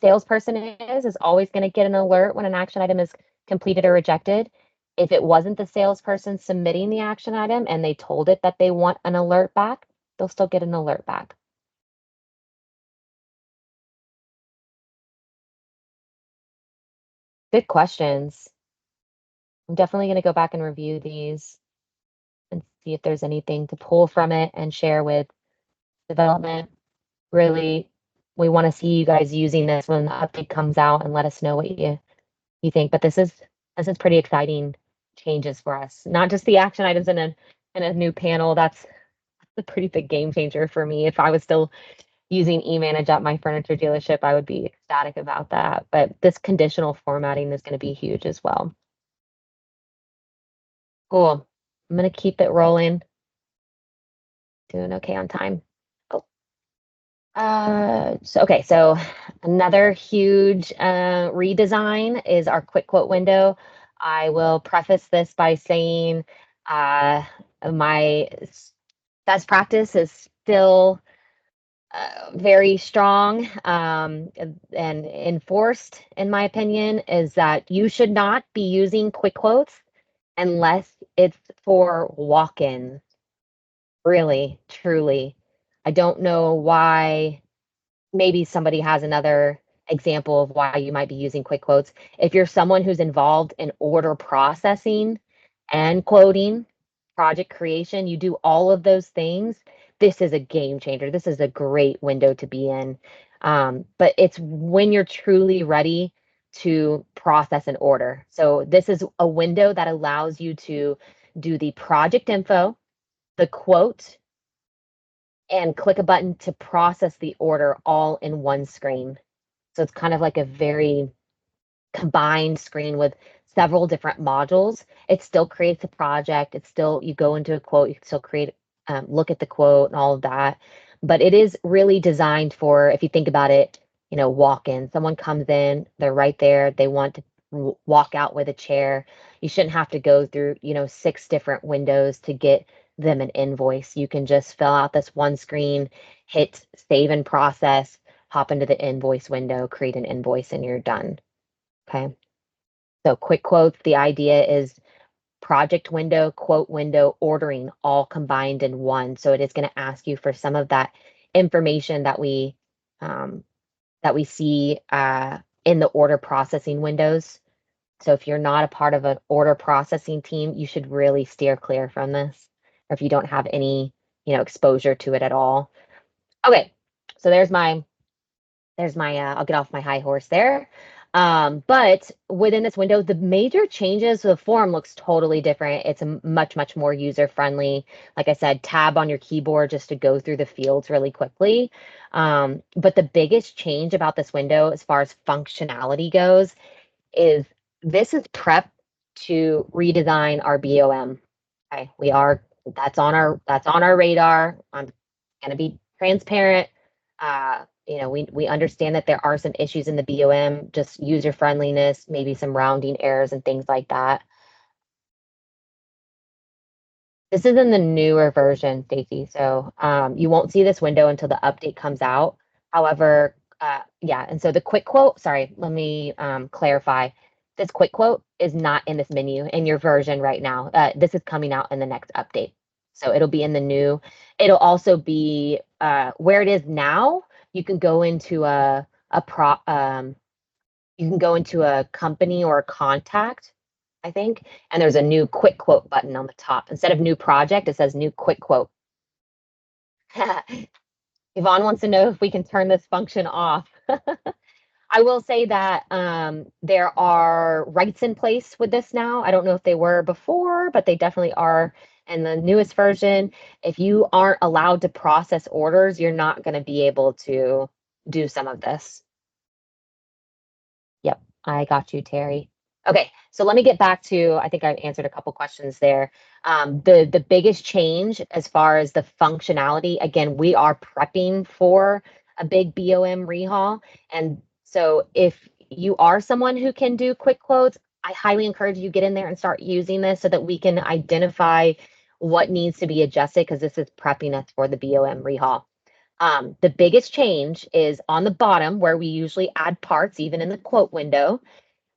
salesperson is always going to get an alert when an action item is completed or rejected. If it wasn't the salesperson submitting the action item and they told it that they want an alert back, they'll still get an alert back. Good questions. I'm definitely going to go back and review these and see if there's anything to pull from it and share with development. Really, we want to see you guys using this when the update comes out and let us know what you think. But this is pretty exciting changes for us. Not just the action items in a new panel. That's a pretty big game changer for me. If I was still using eManage at my furniture dealership, I would be ecstatic about that. But this conditional formatting is going to be huge as well. Cool. I'm going to keep it rolling. Doing okay on time. Oh. So another huge redesign is our quick quote window. I will preface this by saying my best practice is still very strong and enforced, in my opinion, is that you should not be using quick quotes unless it's for walk-ins. Really, truly. I don't know why. Maybe somebody has another example of why you might be using quick quotes. If you're someone who's involved in order processing and quoting, project creation, you do all of those things, this is a game changer. This is a great window to be in. But it's when you're truly ready to process an order. So this is a window that allows you to do the project info, the quote, and click a button to process the order all in one screen. So it's kind of like a very combined screen with several different modules. It still creates a project. It's still, you go into a quote, you can still create, look at the quote and all of that. But it is really designed for, if you think about it, walk in. Someone comes in, they're right there, they want to walk out with a chair. You shouldn't have to go through, 6 different windows to get them an invoice. You can just fill out this one screen, hit save and process, hop into the invoice window, create an invoice, and you're done. Okay. So quick quotes, the idea is project window, quote window, ordering all combined in one. So it is going to ask you for some of that information um, that we see in the order processing windows. So if you're not a part of an order processing team, you should really steer clear from this, or if you don't have any, exposure to it at all. Okay, so there's my I'll get off my high horse there. But within this window, the major changes, the form looks totally different. It's a much more user friendly. Like I said, tab on your keyboard just to go through the fields really quickly. But the biggest change about this window as far as functionality goes is this is prep to redesign our BOM. Okay, that's on our radar. I'm gonna be transparent. We understand that there are some issues in the BOM, just user friendliness, maybe some rounding errors and things like that. This is in the newer version, Stacy, so you won't see this window until the update comes out. However, yeah, and so the quick quote, sorry, let me clarify. This quick quote is not in this menu in your version right now. This is coming out in the next update. So it'll be in the new. It'll also be where it is now. You can go into you can go into a company or a contact, I think, and there's a new quick quote button on the top. Instead of new project, it says new quick quote. Yvonne wants to know if we can turn this function off. I will say that there are rights in place with this now. I don't know if they were before, but they definitely are And the newest version, if you aren't allowed to process orders, you're not going to be able to do some of this. Yep, I got you, Terry. Okay, so let me get back to, I think I answered a couple questions there. The biggest change as far as the functionality, again, we are prepping for a big BOM rehaul. And so if you are someone who can do quick quotes, I highly encourage you get in there and start using this so that we can identify what needs to be adjusted because this is prepping us for the BOM rehaul. The biggest change is on the bottom where we usually add parts, even in the quote window,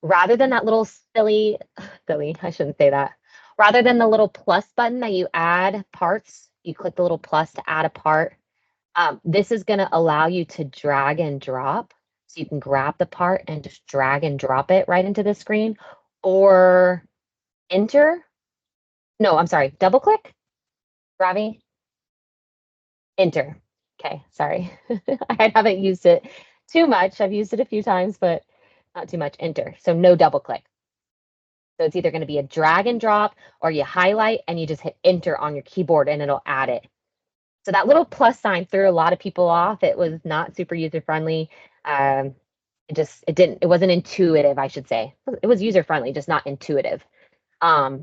rather than that little silly, I shouldn't say that. Rather than the little plus button that you add parts, you click the little plus to add a part. This is going to allow you to drag and drop. So you can grab the part and just drag and drop it right into the screen or enter. No, I'm sorry, double click, Ravi, enter. Okay, sorry. I haven't used it too much. I've used it a few times, but not too much. Enter. So no double click. So it's either going to be a drag and drop or you highlight and you just hit enter on your keyboard and it'll add it. So that little plus sign threw a lot of people off. It was not super user friendly. It wasn't intuitive, I should say. It was user friendly, just not intuitive.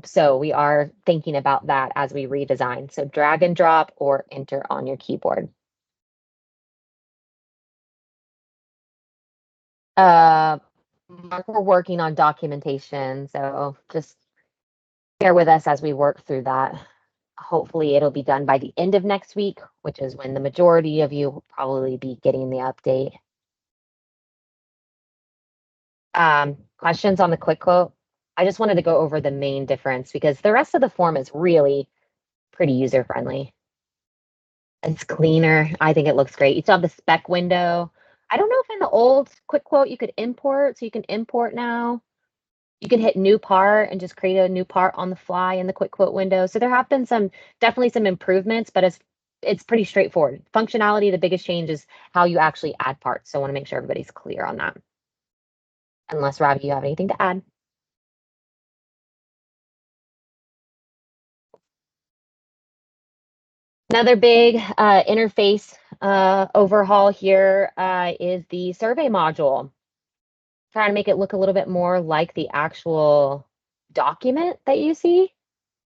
So we are thinking about that as we redesign. So drag and drop or enter on your keyboard. Mark, we're working on documentation, so just bear with us as we work through that. Hopefully it'll be done by the end of next week, which is when the majority of you will probably be getting the update. Questions on the quick quote? I just wanted to go over the main difference because the rest of the form is really pretty user friendly. It's cleaner. I think it looks great. You still have the spec window. I don't know if in the old quick quote you could import, so you can import now. You can hit new part and just create a new part on the fly in the quick quote window. So there have been definitely some improvements, but it's pretty straightforward. Functionality, the biggest change is how you actually add parts. So I want to make sure everybody's clear on that. Unless, Robbie, you have anything to add? Another big interface overhaul here is the survey module. Trying to make it look a little bit more like the actual document that you see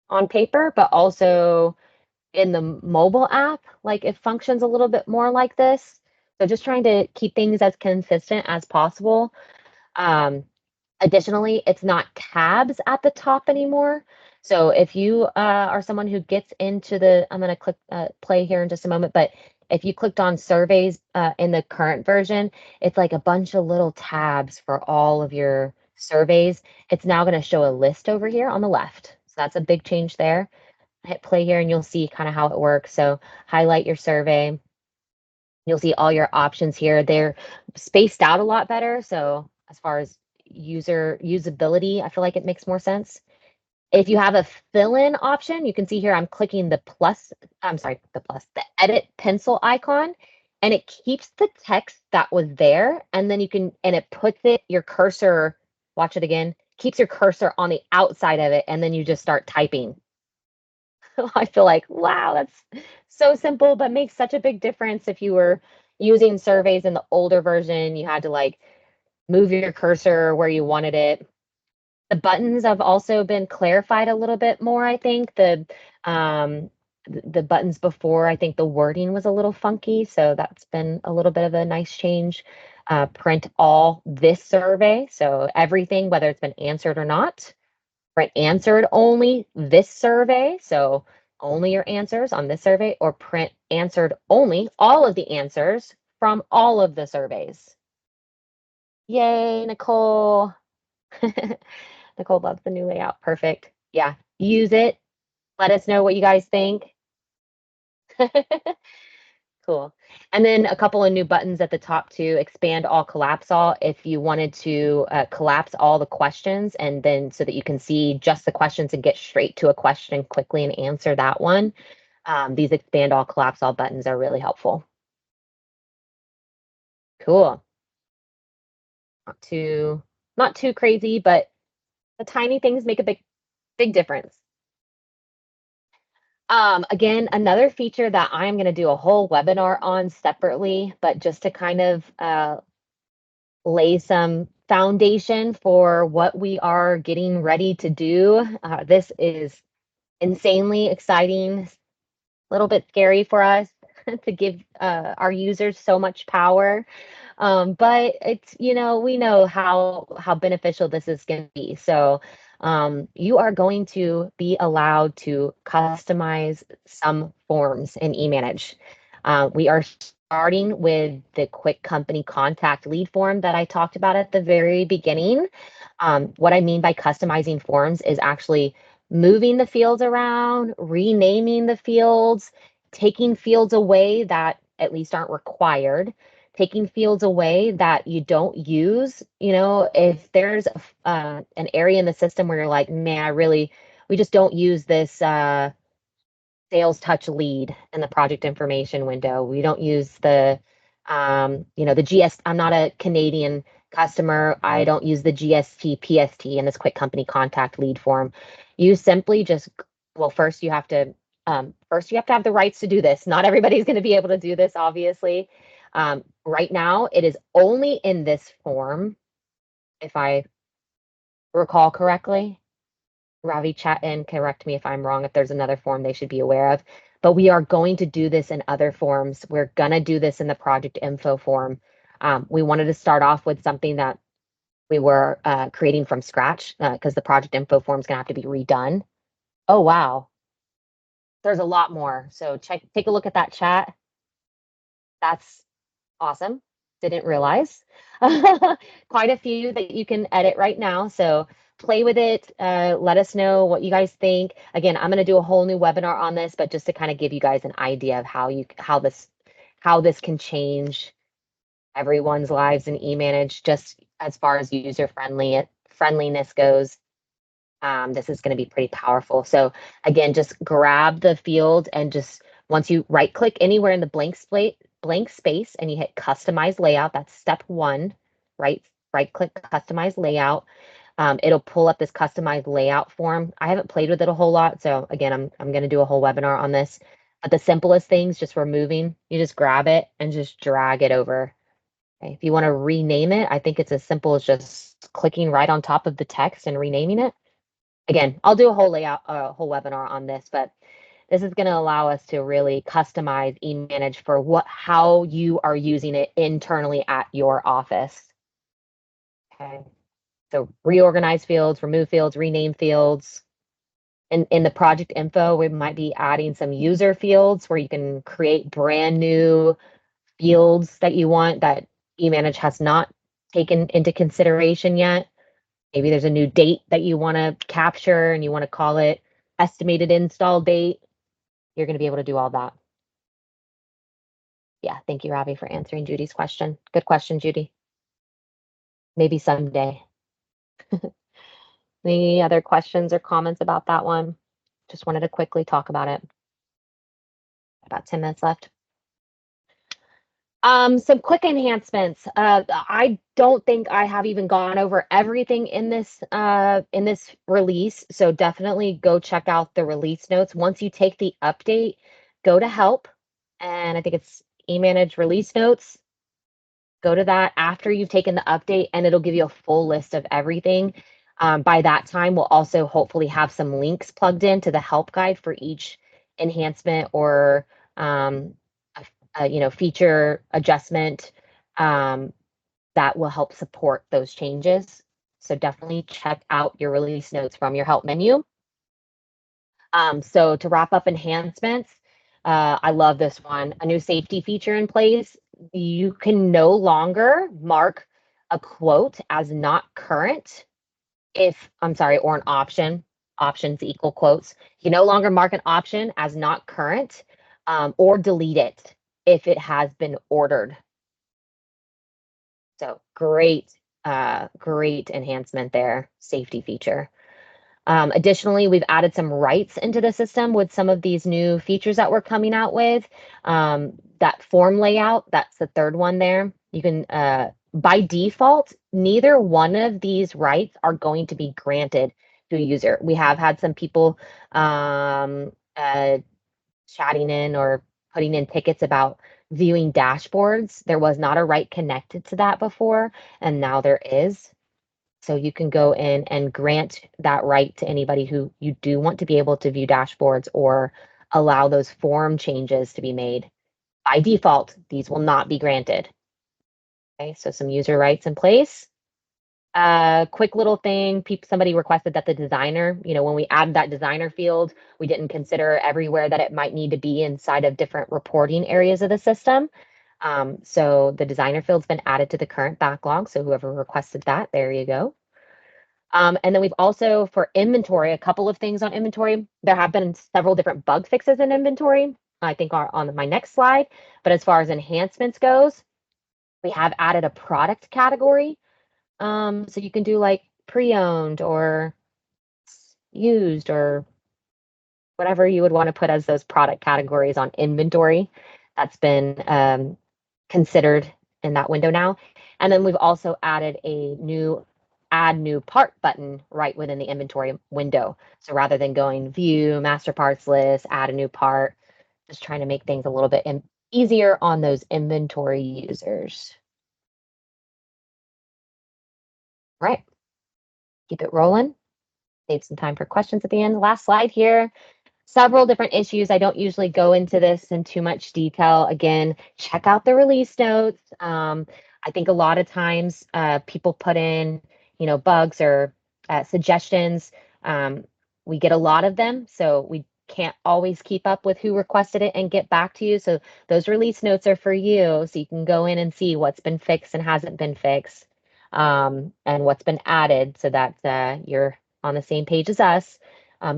on paper, but also in the mobile app, like it functions a little bit more like this. So just trying to keep things as consistent as possible. Additionally, it's not tabs at the top anymore. So if you are someone who gets into I'm going to click play here in just a moment, but if you clicked on surveys in the current version, it's like a bunch of little tabs for all of your surveys. It's now going to show a list over here on the left. So that's a big change there. Hit play here and you'll see kind of how it works. So highlight your survey. You'll see all your options here. They're spaced out a lot better. So as far as usability, I feel like it makes more sense. If you have a fill-in option, you can see here I'm clicking the plus, the edit pencil icon, and it keeps the text that was there, and then it puts your cursor, watch it again, keeps your cursor on the outside of it, and then you just start typing. I feel like, wow, that's so simple, but makes such a big difference if you were using surveys in the older version. You had to like move your cursor where you wanted it. The buttons have also been clarified a little bit more, I think. The buttons before, I think the wording was a little funky, so that's been a little bit of a nice change. Print all this survey, so everything, whether it's been answered or not. Print answered only this survey, so only your answers on this survey, or print answered only all of the answers from all of the surveys. Yay, Nicole. Nicole loves the new layout. Perfect. Yeah, use it. Let us know what you guys think. Cool. And then a couple of new buttons at the top too. Expand all, collapse all. If you wanted to collapse all the questions and then so that you can see just the questions and get straight to a question quickly and answer that one. These expand all, collapse all buttons are really helpful. Cool. Not too crazy, but the tiny things make a big difference. Again, another feature that I'm going to do a whole webinar on separately, but just to kind of lay some foundation for what we are getting ready to do. This is insanely exciting, a little bit scary for us to give our users so much power. But it's, we know how beneficial this is going to be. So you are going to be allowed to customize some forms in eManage. We are starting with the quick company contact lead form that I talked about at the very beginning. What I mean by customizing forms is actually moving the fields around, renaming the fields, taking fields away that at least aren't required, taking fields away that you don't use. If there's an area in the system where you're like, man, we just don't use this sales touch lead in the project information window. We don't use the GS. I'm not a Canadian customer. I don't use the GST PST in this quick company contact lead form. You simply just, well, first you have to have the rights to do this. Not everybody's going to be able to do this, obviously. Right now, it is only in this form, if I recall correctly. Ravi, chat in, correct me if I'm wrong, if there's another form they should be aware of. But we are going to do this in other forms. We're going to do this in the project info form. We wanted to start off with something that we were creating from scratch because the project info form is going to have to be redone. Oh, wow. There's a lot more. So take a look at that chat. That's awesome. Didn't realize. Quite a few that you can edit right now. So play with it. Let us know what you guys think. Again, I'm going to do a whole new webinar on this, but just to kind of give you guys an idea of how this can change everyone's lives in eManage, just as far as friendliness goes. This is going to be pretty powerful. So again, just grab the field and just once you right click anywhere in the blank space and you hit customize layout, that's step one, right click customize layout. It'll pull up this customized layout form. I haven't played with it a whole lot. So again, I'm going to do a whole webinar on this. But the simplest things, just removing, you just grab it and just drag it over. Okay. If you want to rename it, I think it's as simple as just clicking right on top of the text and renaming it. Again, I'll do a whole webinar on this, but this is going to allow us to really customize eManage for how you are using it internally at your office. Okay. So reorganize fields, remove fields, rename fields. In the project info, we might be adding some user fields where you can create brand new fields that you want that eManage has not taken into consideration yet. Maybe there's a new date that you want to capture and you want to call it estimated install date. You're going to be able to do all that. Yeah, thank you, Ravi, for answering Judy's question. Good question, Judy. Maybe someday. Any other questions or comments about that one? Just wanted to quickly talk about it. About 10 minutes left. Some quick enhancements. I don't think I have even gone over everything in this release, so definitely go check out the release notes. Once you take the update, go to help, and I think it's eManage release notes. Go to that after you've taken the update, and it'll give you a full list of everything. By that time, we'll also hopefully have some links plugged in to the help guide for each enhancement or feature adjustment that will help support those changes. So definitely check out your release notes from your help menu. So to wrap up enhancements, I love this one. A new safety feature in place. You can no longer mark a quote as not current or an option. Options equal quotes. You no longer mark an option as not current or delete it if it has been ordered. So great enhancement there, safety feature. Additionally, we've added some rights into the system with some of these new features that we're coming out with. That form layout, that's the third one there. You can, by default, neither one of these rights are going to be granted to a user. We have had some people chatting in or putting in tickets about viewing dashboards. There was not a right connected to that before, and now there is. So you can go in and grant that right to anybody who you do want to be able to view dashboards or allow those form changes to be made. By default, these will not be granted. Okay, so some user rights in place. Quick little thing, somebody requested that the designer, when we add that designer field, we didn't consider everywhere that it might need to be inside of different reporting areas of the system. So the designer field's been added to the current backlog. So whoever requested that, there you go. And then we've also, for inventory, a couple of things on inventory. There have been several different bug fixes in inventory, I think are on my next slide. But as far as enhancements goes, we have added a product category. So you can do like pre-owned or used or whatever you would want to put as those product categories on inventory. That's been considered in that window now. And then we've also added a new add new part button right within the inventory window. So rather than going view, master parts list, add a new part, just trying to make things a little bit easier on those inventory users. Right, keep it rolling. Save some time for questions at the end. Last slide here. Several different issues. I don't usually go into this in too much detail. Again, check out the release notes. I think a lot of times people put in, bugs or suggestions. We get a lot of them, so we can't always keep up with who requested it and get back to you. So those release notes are for you, so you can go in and see what's been fixed and hasn't been fixed, and what's been added, so that you're on the same page as us.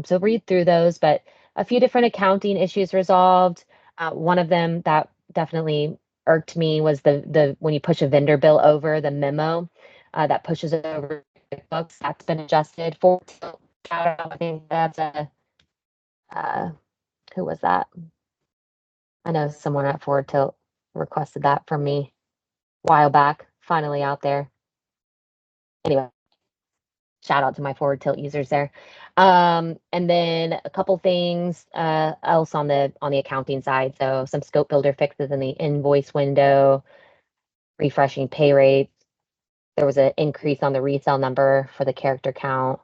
So read through those, but a few different accounting issues resolved. One of them that definitely irked me was the when you push a vendor bill over the memo that pushes it over books. That's been adjusted for. Shout out, I think that's a who was that? I know someone at Forward Tilt requested that from me a while back. Finally out there. Anyway, shout out to my Forward Tilt users there. And then a couple things else on the accounting side. So some scope builder fixes in the invoice window, refreshing pay rates. There was an increase on the resale number for the character count.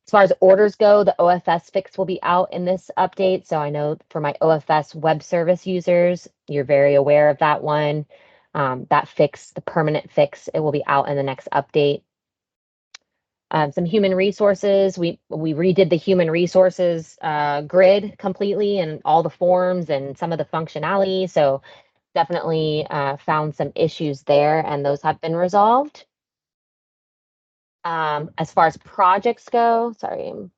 As far as orders go, the OFS fix will be out in this update. So I know for my OFS web service users, you're very aware of that one. That fix, the permanent fix, it will be out in the next update. Some human resources. We redid the human resources grid completely and all the forms and some of the functionality. So definitely found some issues there, and those have been resolved. As far as projects go, sorry, I'm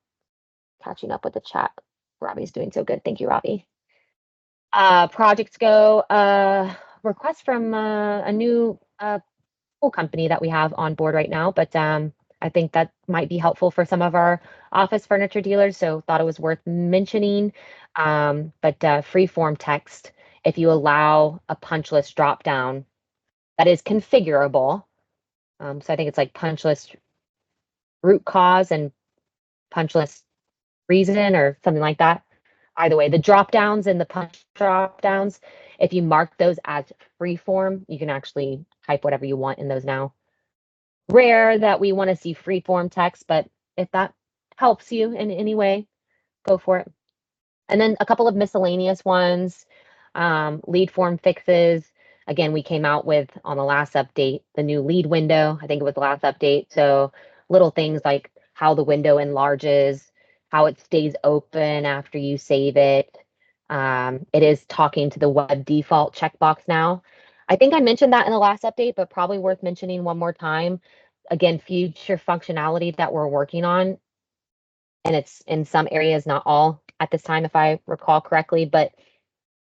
catching up with the chat. Robbie's doing so good. Thank you, Robbie. Projects go, request from a new pool company that we have on board right now, but I think that might be helpful for some of our office furniture dealers, so thought it was worth mentioning. But freeform text, if you allow a punch list drop down that is configurable, so I think it's like punch list root cause and punch list reason or something like that. Either way, the drop downs and the punch drop downs, if you mark those as freeform, you can actually type whatever you want in those now. Rare that we want to see freeform text, but if that helps you in any way, go for it. And then a couple of miscellaneous ones, lead form fixes. Again, we came out with on the last update, the new lead window. I think it was the last update. So little things like how the window enlarges, how it stays open after you save it. It is talking to the web default checkbox now. I think I mentioned that in the last update, but probably worth mentioning one more time. Again, future functionality that we're working on, and it's in some areas, not all at this time, if I recall correctly, but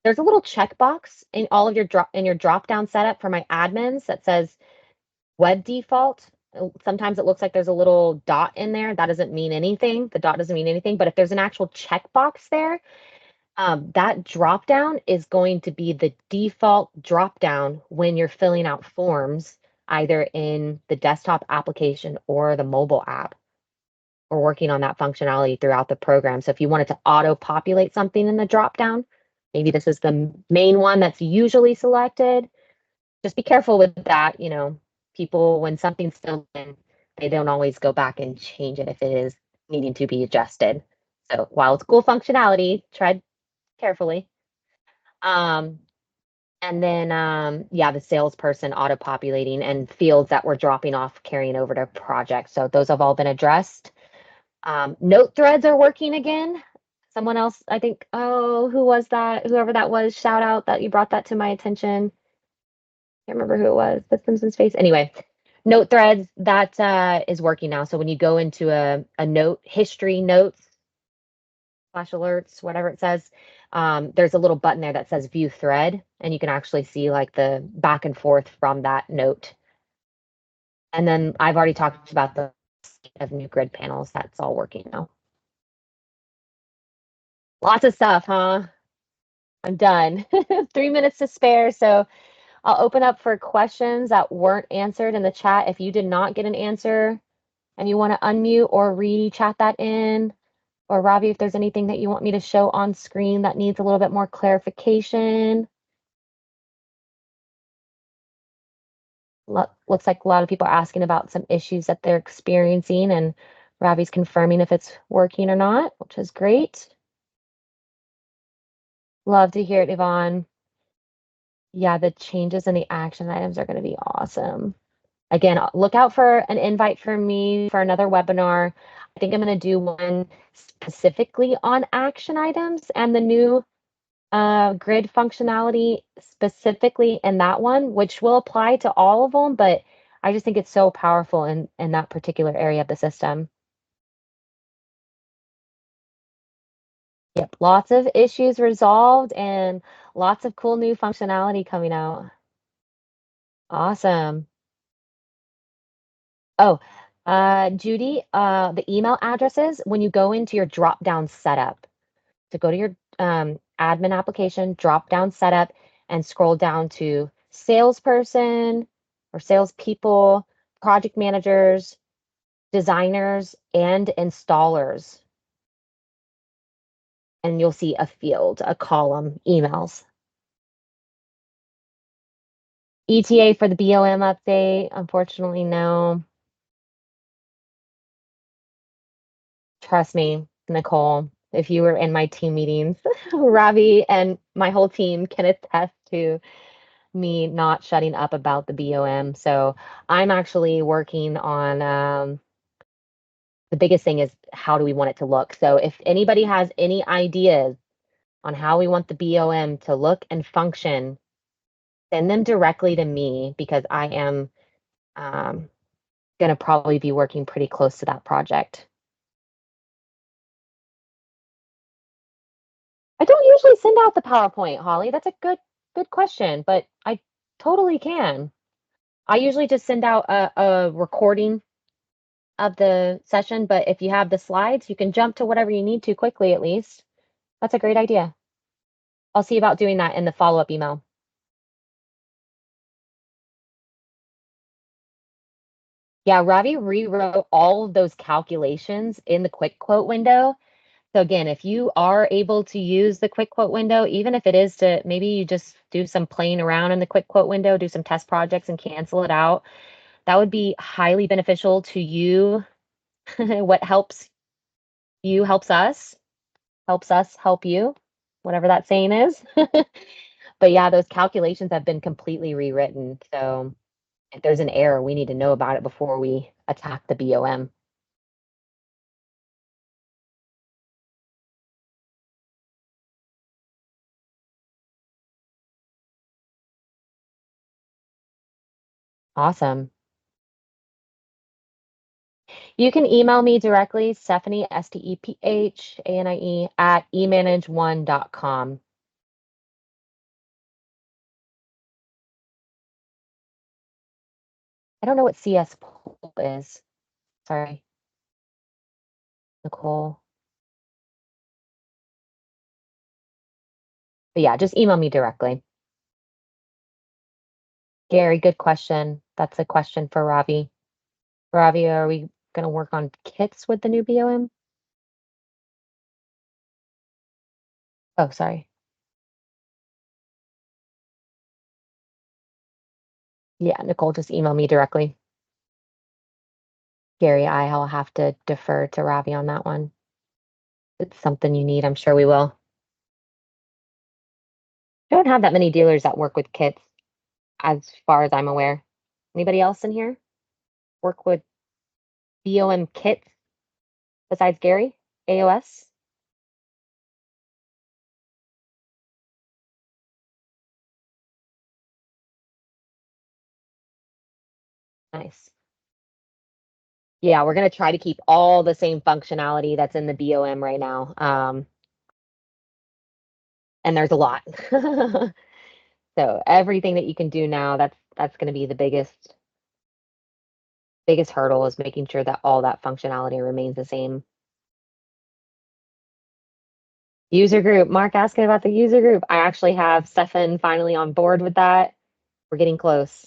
there's a little checkbox in all of your drop down setup for my admins that says web default. Sometimes it looks like there's a little dot in there. That doesn't mean anything. The dot doesn't mean anything, but if there's an actual checkbox there, that drop down is going to be the default drop down when you're filling out forms, either in the desktop application or the mobile app. we're working on that functionality throughout the program. So if you wanted to auto populate something in the drop down, maybe this is the main one that's usually selected. Just be careful with that. People, when something's still in, they don't always go back and change it if it is needing to be adjusted. So while it's cool functionality, tread carefully. Um, and then, yeah, the salesperson auto populating and fields that we're dropping off carrying over to projects. So those have all been addressed. Note threads are working again. Someone else, I think, oh, who was that? Whoever that was, shout out that you brought that to my attention. Can't remember who it was. The Simpsons face. Anyway, note threads that is working now. So when you go into a note history notes flash alerts, whatever it says, there's a little button there that says view thread, and you can actually see like the back and forth from that note. And then I've already talked about the of new grid panels. That's all working now. Lots of stuff, huh? I'm done. 3 minutes to spare. So I'll open up for questions that weren't answered in the chat. If you did not get an answer and you want to unmute or re-chat that in, or Robbie, if there's anything that you want me to show on screen that needs a little bit more clarification. Looks like a lot of people are asking about some issues that they're experiencing, and Robbie's confirming if it's working or not, which is great. Love to hear it, Yvonne. Yeah, the changes in the action items are going to be awesome. Again, look out for an invite from me for another webinar. I think I'm going to do one specifically on action items and the new grid functionality specifically in that one, which will apply to all of them, but I just think it's so powerful in that particular area of the system. Yep, lots of issues resolved and lots of cool new functionality coming out. Awesome. Oh, Judy, the email addresses, when you go into your drop-down setup, to go to your admin application, drop-down setup, and scroll down to salesperson or salespeople, project managers, designers, and installers. And you'll see a field, a column, emails. ETA for the BOM update, unfortunately, no. Trust me, Nicole, if you were in my team meetings, Ravi and my whole team can attest to me not shutting up about the BOM. So I'm actually working on the biggest thing is how do we want it to look? So if anybody has any ideas on how we want the BOM to look and function, send them directly to me because I am going to probably be working pretty close to that project. I don't usually send out the PowerPoint, Holly. That's a good question, but I totally can. I usually just send out a recording of the session, but if you have the slides, you can jump to whatever you need to quickly at least. That's a great idea. I'll see about doing that in the follow-up email. Yeah, Ravi rewrote all of those calculations in the quick quote window. So again, if you are able to use the quick quote window, even if it is to maybe you just do some playing around in the quick quote window, do some test projects and cancel it out, that would be highly beneficial to you. What helps you helps us help you, whatever that saying is. But yeah, those calculations have been completely rewritten. So if there's an error, we need to know about it before we attack the BOM. Awesome. You can email me directly, Stephanie, STEPHANIE, at e-manageone.com. I don't know what CS pool is. Sorry, Nicole. But yeah, just email me directly. Gary, good question. That's a question for Ravi. Ravi, are we going to work on kits with the new BOM. Oh, sorry. Yeah, Nicole just emailed me directly. Gary, I'll have to defer to Ravi on that one. It's something you need. I'm sure we will. Don't have that many dealers that work with kits, as far as I'm aware. Anybody else in here work with BOM kits besides Gary? AOS? Nice. Yeah, we're going to try to keep all the same functionality that's in the BOM right now. And there's a lot. So everything that you can do now, that's going to be the biggest hurdle is making sure that all that functionality remains the same. User group. Mark asking about the user group. I actually have Stefan finally on board with that. We're getting close.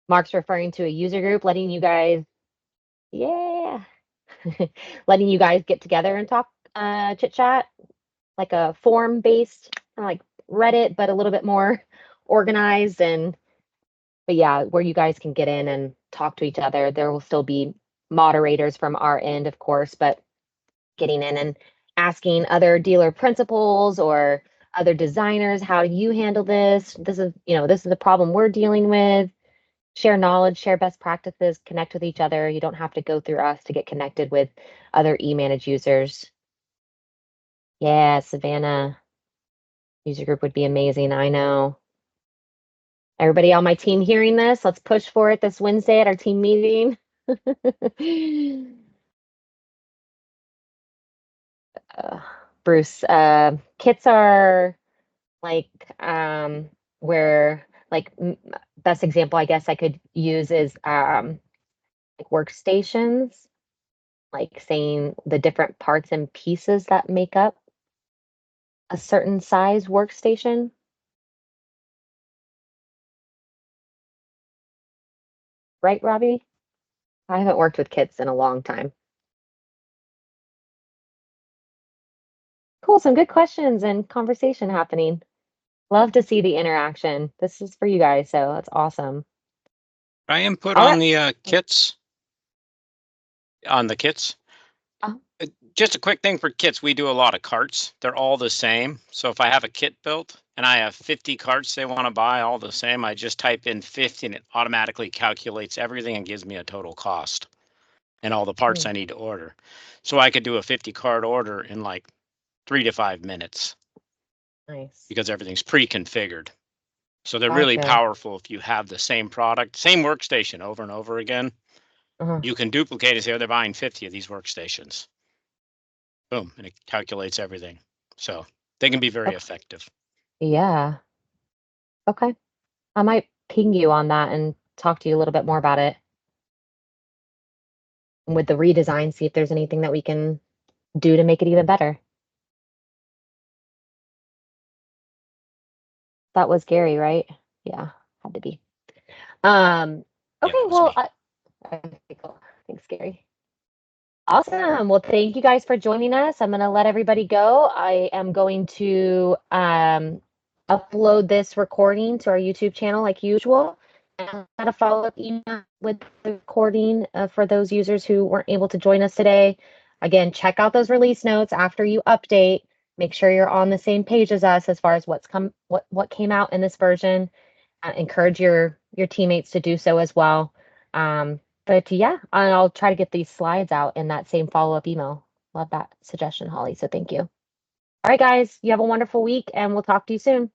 Mark's referring to a user group, letting you guys, yeah, letting you guys get together and talk, chit chat, like a form based, kind of like Reddit, but a little bit more organized. But yeah, where you guys can get in and talk to each other. There will still be moderators from our end, of course, but getting in and asking other dealer principals or other designers, how do you handle this? This is a problem we're dealing with. Share knowledge, share best practices, connect with each other. You don't have to go through us to get connected with other e-manage users. Yeah, Savannah user group would be amazing. I know. Everybody on my team hearing this, let's push for it this Wednesday at our team meeting. Bruce, kits are like where like best example I guess I could use is like workstations, like saying the different parts and pieces that make up a certain size workstation. Right, Robbie? I haven't worked with kits in a long time. Cool, some good questions and conversation happening. Love to see the interaction. This is for you guys, so that's awesome. I input All on right. the kits. On the kits. Just a quick thing for kits. We do a lot of carts. They're all the same. So if I have a kit built and I have 50 carts they want to buy all the same, I just type in 50 and it automatically calculates everything and gives me a total cost and all the parts I need to order. So I could do a 50 cart order in like 3 to 5 minutes. Nice. Because everything's pre-configured. So they're Gotcha. really powerful if you have the same product, same workstation over and over again. You can duplicate it. Say, they're buying 50 of these workstations. Boom, and it calculates everything. So they can be very effective. Yeah. Okay. I might ping you on that and talk to you a little bit more about it. With the redesign, see if there's anything that we can do to make it even better. That was Gary, right? Yeah, had to be. Okay, yeah, well, okay, cool. Thanks, Gary. Awesome. Well, thank you guys for joining us. I'm going to let everybody go. I am going to upload this recording to our YouTube channel like usual. And I'll add a follow-up email with the recording for those users who weren't able to join us today. Again, check out those release notes after you update. Make sure you're on the same page as us as far as what came out in this version. Encourage your teammates to do so as well. But yeah, I'll try to get these slides out in that same follow-up email. Love that suggestion, Holly. So thank you. All right, guys, you have a wonderful week and we'll talk to you soon.